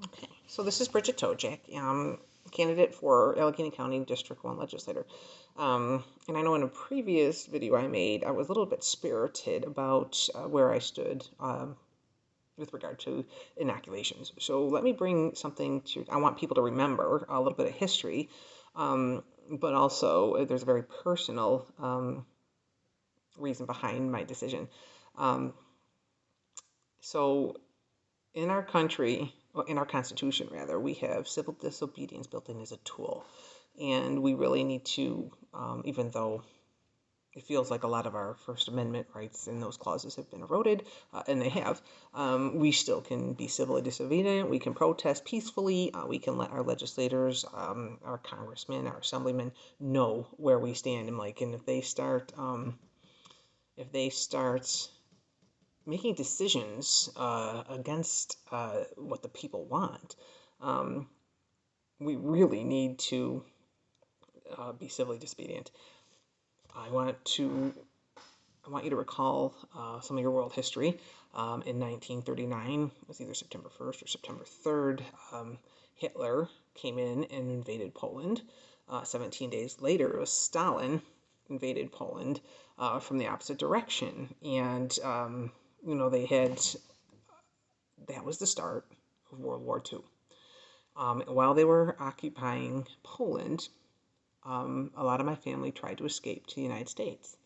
Okay, so this is Bridget Tojak, candidate for Allegheny County District 1 legislator. And I know in a previous video I made, I was a little bit spirited about where I stood with regard to inoculations. So let me bring something to, I want people to remember a little bit of history, but also there's a very personal reason behind my decision. Um, so in our country, or in our Constitution rather, we have civil disobedience built in as a tool. And we really need to, even though it feels like a lot of our First Amendment rights in those clauses have been eroded, and they have, we still can be civilly disobedient. We can protest peacefully. We can let our legislators, our congressmen, our assemblymen know where we stand. And if they start making decisions against what the people want, um, we really need to be civilly disobedient. I want to I want you to recall some of your world history. In 1939, it was either September 1st or September 3rd, Hitler came in and invaded Poland. 17 days later, it was Stalin invaded Poland from the opposite direction. And, that was the start of World War II. While they were occupying Poland, a lot of my family tried to escape to the United States.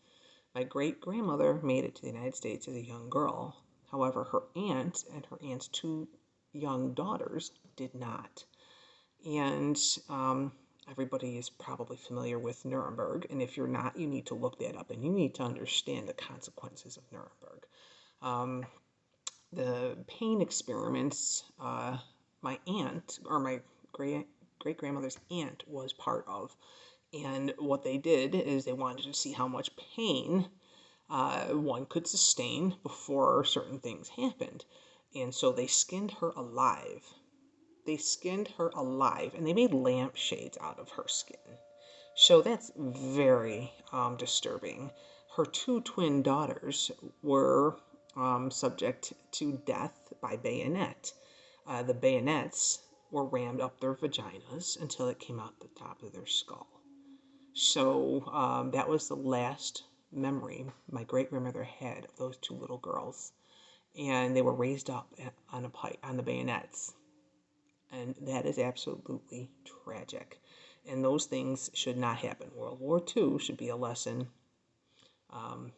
My great grandmother made it to the United States as a young girl. However, her aunt and her aunt's two young daughters did not. And everybody is probably familiar with Nuremberg. And if you're not, you need to look that up and you need to understand the consequences of Nuremberg. Um, the pain experiments my aunt, or my great grandmother's aunt, was part of. And what they did is they wanted to see how much pain one could sustain before certain things happened. And so they skinned her alive. They skinned her alive and they made lampshades out of her skin. So that's very disturbing. Her two twin daughters were subject to death by bayonet. The bayonets were rammed up their vaginas until it came out the top of their skull. So that was the last memory my great grandmother had of those two little girls, and they were raised up on the bayonets, and that is absolutely tragic. And those things should not happen. World War II should be a lesson um,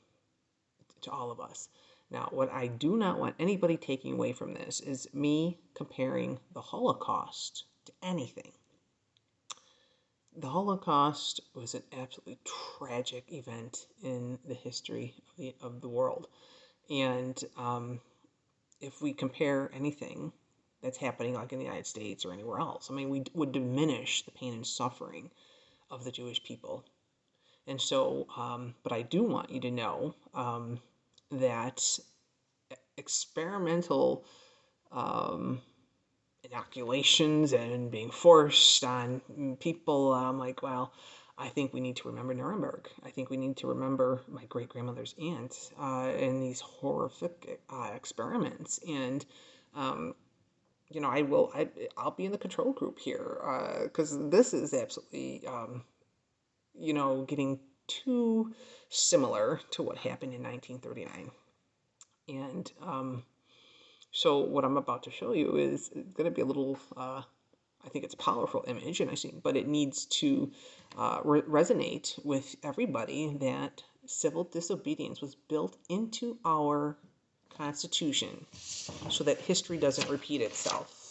to all of us. Now, what I do not want anybody taking away from this is me comparing the Holocaust to anything. The Holocaust was an absolutely tragic event in the history of the world. And if we compare anything that's happening like in the United States or anywhere else, I mean, we would diminish the pain and suffering of the Jewish people. And so, but I do want you to know that experimental inoculations and being forced on people, I'm like, well, I think we need to remember Nuremberg. I think we need to remember my great grandmother's aunt and these horrific experiments. And I'll be in the control group here because this is absolutely getting too similar to what happened in 1939. And so what I'm about to show you is going to be a little, I think it's a powerful image, but it needs to resonate with everybody that civil disobedience was built into our Constitution so that history doesn't repeat itself.